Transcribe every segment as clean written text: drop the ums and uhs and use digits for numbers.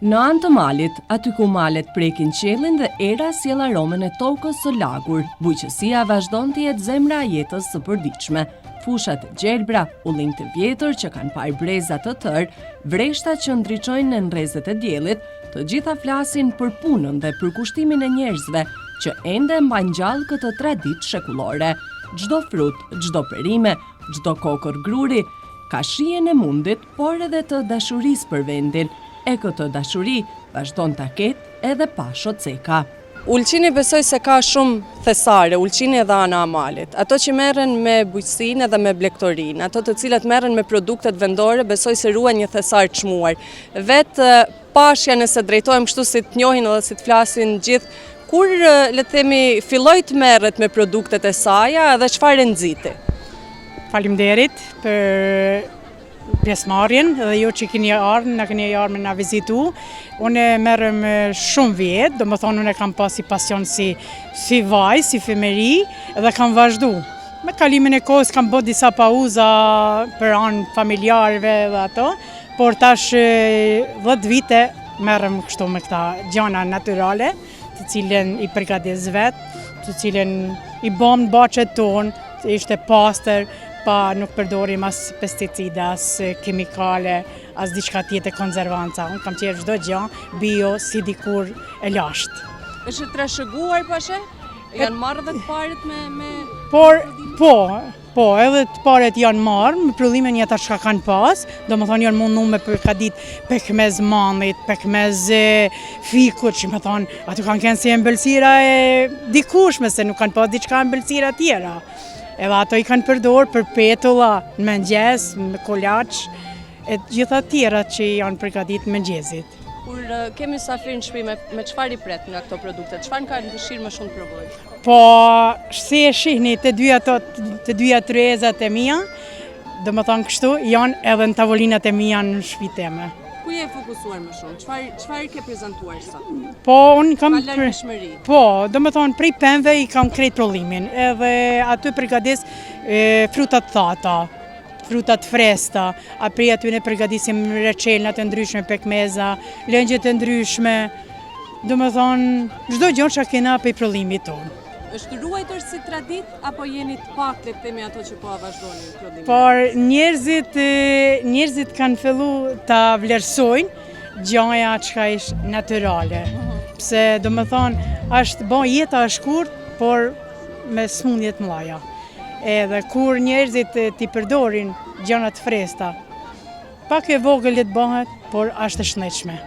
Në anë të malit, aty ku malet prekin qiellin dhe era sjell aromën e tokës së lagur, bujqësia vazhdon të jetë zemra e jetës së përditshme. Fushat e gjelbra, ullinj të vjetër që kanë parë breza të tërë, vreshtat që ndriçojnë në nrezet e diellit, të gjitha flasin për punën dhe për kushtimin e njerëzve që ende mbajnë gjallë këtë traditë shekullore. Çdo frut, çdo perime, çdo kokër gruri ka shijen e mundit, por edhe të dashurisë për vendin. E këtë dashuri vazhdon ta ketë edhe pa shoceka. Ulqini besoj se ka shumë thesare, ulqini edhe ana e malit. Ato që merren me bujqësinë edhe me blegtorinë, ato të cilat merren me produktet vendore, besoj se ruajnë një thesar të çmuar. Vetë pashja nëse drejtohem kështu si të njohin edhe si të flasin gjithë, kur le të themi filloi të merret me produktet e saj edhe çfarë nxiti. Faleminderit për pjesëmarrjen dhe ju që keni ardhur, na keni ardhur me na vizitu. Unë merrem shumë vjet, domethënë unë kam pasi pasion si vaj, si femëri dhe kam vazhdu. Me kalimin e kohës kam bërë disa pauza për anë familjarëve dhe ato, por tash 10 vite merrem kështu me këta gjana natyrale, të cilën i përgatis vetë, të cilën i bëm baçet tonë, ishte pastër, pa nuk përdorim as pesticida, as kemikale, as diçka tjetër konservanca. Unë kam qenë çdo gjë bio si dikur e lashtë. Është trashëguar pashe? Janë marrë dhe të paret me... Po, edhe të paret janë marrë, me prodhimin ata çka kanë pas, domethënë janë mundu me përgatit pekmez mallit, pekmez fikut, që më thonë, aty kanë kenë si ëmbëlsira e dikushme, se nuk kanë pas diçka ëmbëlsira tjera. Edhe ato i kanë përdorë për petulla, në mëngjes, me kolaç, e gjitha tjera që janë përgatit mëngjesit. Kur kemi mysafir në shtëpi, me çfarë i pret nga këto produkte? Çfarë kanë dëshirë më shumë të provoj? Po, si e shihni të dyja tryezat e mia, domethënë kështu, janë edhe në tavolinat e mia në shtëpinë time. Ku je fokusuar më shumë? Çfarë ke prezantuar sot? Po, unë kam... Po, domethënë prej pemëve i kam krejt prodhimin, edhe aty përgatis frutat thata, frutat fresta, a prej aty ne përgatisim reçelna të ndryshme, pekmeza, lëngje të ndryshme, domethënë çdo gjë që kena prej prodhimit tonë. Është ruajtur si traditë apo jeni të pak le të themi ato që po vazhdoni prodhimin? Por njerëzit kanë fillu ta vlerësojnë gjëja që është natyrale. Pse domethënë jeta është shkurt, por me smundje të mëdha. Edhe kur njerëzit t'i përdorin gjëra të freskëta, pak e vogël le të bëhet, por është e shëndetshme.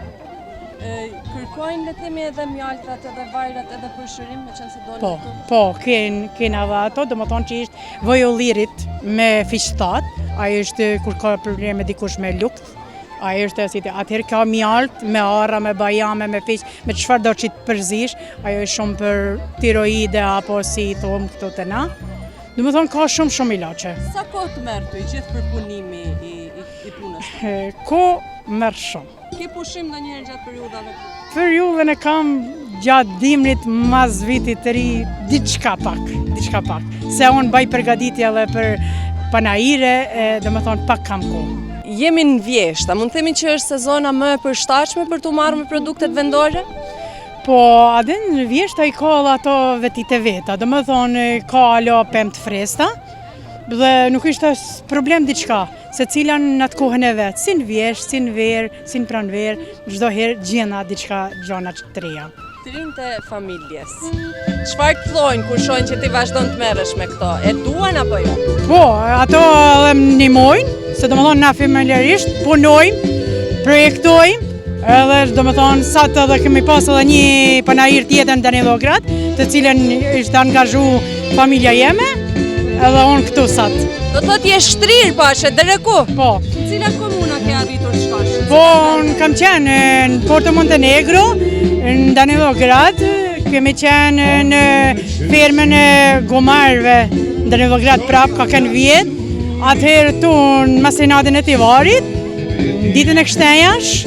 Kërkojnë le të themi edhe mjaltrat edhe vajrat edhe për shërim me qenë se dolën këtu? Po, kena edhe ato, domethënë që është vojollirit me fiqtat, ai është kur ka probleme dikush me lukt, ai është atëherë ka mjalt me arra, me bajame, me fiq, me çfarë do që të përzish, ajo është shumë për tiroide apo si i thon këto të na. Domethënë ka shumë ilaçe. Sa kohë të merr ty gjithë përpunimi i punës? Ko merr shumë. Ke pushim ndonjëherë gjatë periudhave? Periudhën e kam gjatë dimrit mas vitit të ri, diçka pak. Se unë baj përgatitje edhe për panajire, domethënë pak kam kohë. Jemi në Vjeshta, mund të themi që është sezona më e përshtatshme për të marrë me produktet vendore? Po, adhe në Vjeshta i ka ato vetit e veta, domethënë ka alo pemë të freskëta, dhe nuk ishte problem diçka, se cila në atë kohën e vetë, si në Vjeshtë, si në verë, si në pranverë, çdo herë gjena diçka gjona të reja. Të rinjtë e familjes, çfarë të thojnë kur shohin që ti vazhdon të merresh me këto? E duan apo jo? Po, ato edhe më ndihmojnë, se domethënë na familjarisht punojmë, projektojmë, edhe domethënë sa të edhe kemi pas edhe një panajir tjetër në Danilograd, të cilën ishte angazhu familja jeme, edhe unë këtu sat. Do të thotë je shtrirë pashe, deri ku? Po. Cila komuna ke arritur të shkosh? Po, unë kam qenë në Porto Montenegro, në Danilograd, kemi qenë në fermën e gomarëve në Danilograd prapë, ka kënë vjet, atëherë tu në masinatin e Tivarit, ditën e kshtenjash.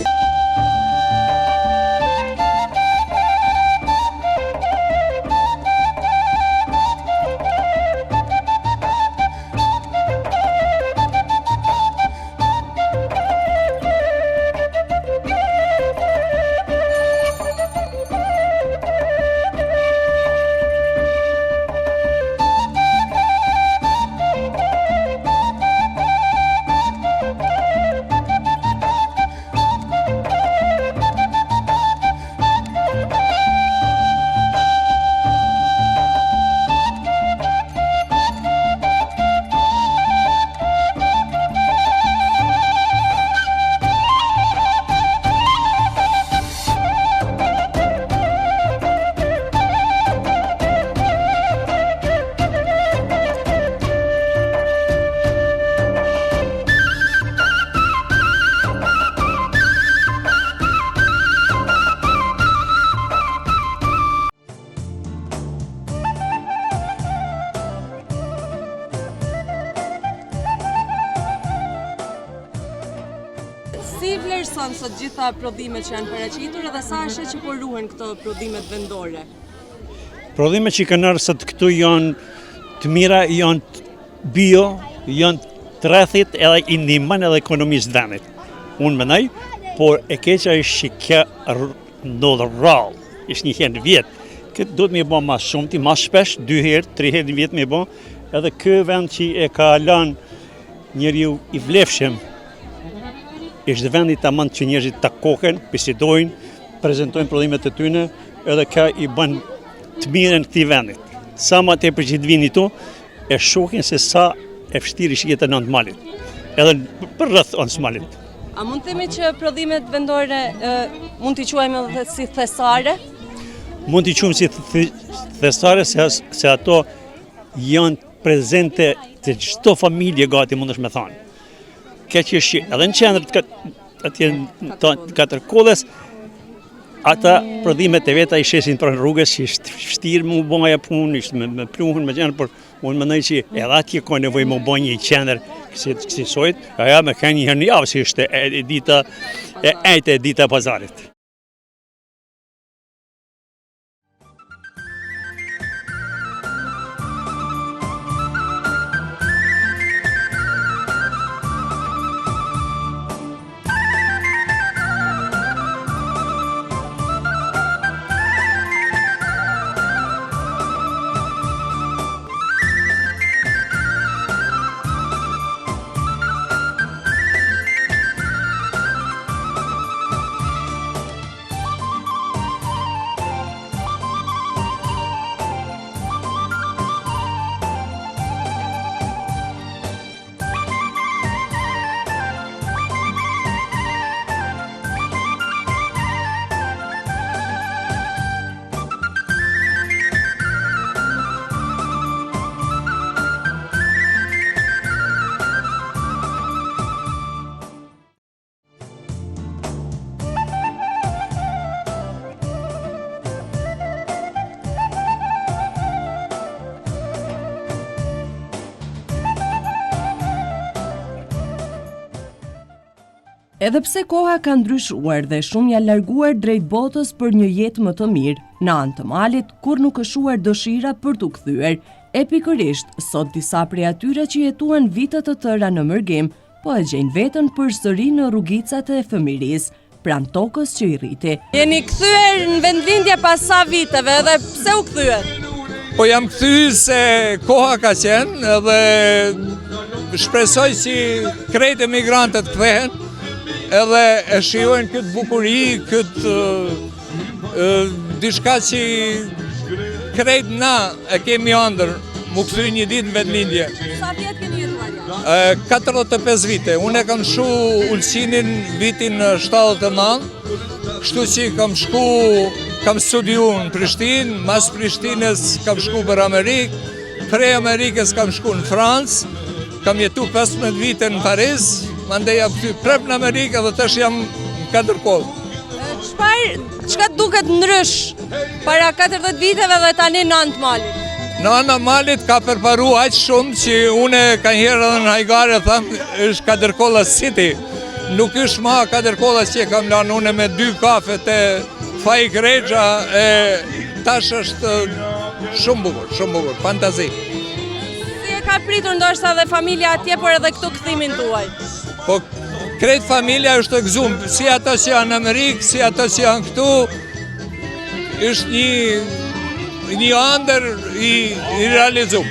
vlerëson sot gjitha prodhimet që janë paraqitur edhe sa është që po ruhen këto prodhimet vendore? Prodhimet që kanë ardhur sot këtu janë të mira, janë bio, janë të rrethit edhe i ndihmojnë edhe ekonomisë vendit. Unë mendoj, por e keqja është që kjo ndodh rrallë, është një herë në vit. Këtë duhet me bë më shumë, më shpesh, 2 herë, 3 herë në vit me bë, edhe ky vend që e ka lënë njeriu i vlefshëm, është vendi tamam që njerëzit ta koken, bisedojnë, prezantojnë prodhimet e tyre, edhe ka i bën të mirën këtij vendit. Sa më tepër që të vini këtu, e shohin se sa e vështirë është jeta në malit, edhe për rreth anë malit. A mund të themi që prodhimet vendore mund t'i quajmë edhe si thesare? Mund t'i quajmë si thesare se ato janë prezente të çdo familje gati mundesh me thënë. Kjo që është edhe në qendër atje të Katërkollës, ata prodhimet e veta i shesin për rrugës, që është vështirë më bëja punë, ishte me pluhun, me gjëra, por unë mendoj që edhe atje ka nevojë më bëj një qendër si sojt, ajo me kanë një herë në javë, si është dita e pazarit. Edhe pse koha ka ndryshuar dhe shumë janë larguar drejt botës për një jetë më të mirë, në anë të malit kur nuk është shuar dëshira për t'u kthyer. E pikërisht, sot disa prej atyre që jetuan vite të tëra në mërgim, po e gjejnë veten përsëri në rrugicat e fëmirisë, pranë tokës që i rriti. Jeni kthyer në vendlindje pas sa viteve dhe pse u kthyer? Po jam kthyer se koha ka qenë edhe shpresoj që krejt emigrantët kthehen edhe e shijojnë këtë bukuri, këtë diçka që krejt na e kemi ëndër, mu kthy një ditë në vendlindje. Sa vjet keni jetuar? 45 vite. Unë e kam shku Ulqinin vitin 79, kështu që kam studiu në Prishtinë, mas Prishtinës kam shku për Amerikë, prej Amerikës kam shku në Francë, kam jetu 15 vite në Paris, mandej jam këty prep në Amerikë dhe tash jam në Katërkollë. Çka duket ndrysh para 40 viteve dhe tani në anë të malit? Në anë të malit ka përparu aq shumë që une ka njëherë edhe në hajgare thamë është Katërkolla City. Nuk është ma Katërkolla që kam lanë une me 2 kafe të faj Gregja e tash është shumë bukur, fantazi. Si e ka pritur ndoshta dhe familja atje, por edhe këtu kthimin tuaj? Po krejt familja është të gëzum, si ato që janë në Amerikë, si ato që janë këtu, është një ëndër i realizum.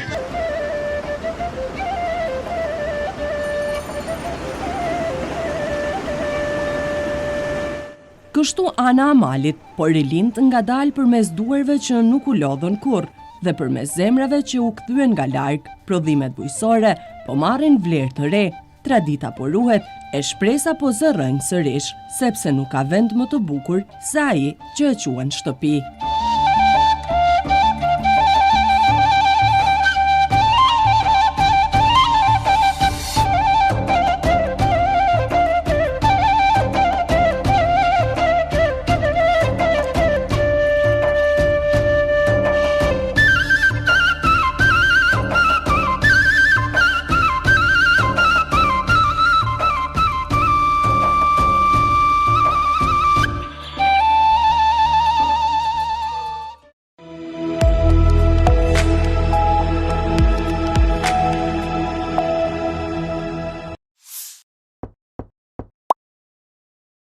Kështu ana e malit, por i lind ngadalë përmes duarve që nuk u lodhën kurrë dhe përmes zemrave që u kthyen nga larg, prodhimet bujqësore po marrin vlerë të re. Tradita po ruhet, e shpresa po zërrënjë sërish, sepse nuk ka vend më të bukur se ai që e quan shtëpi.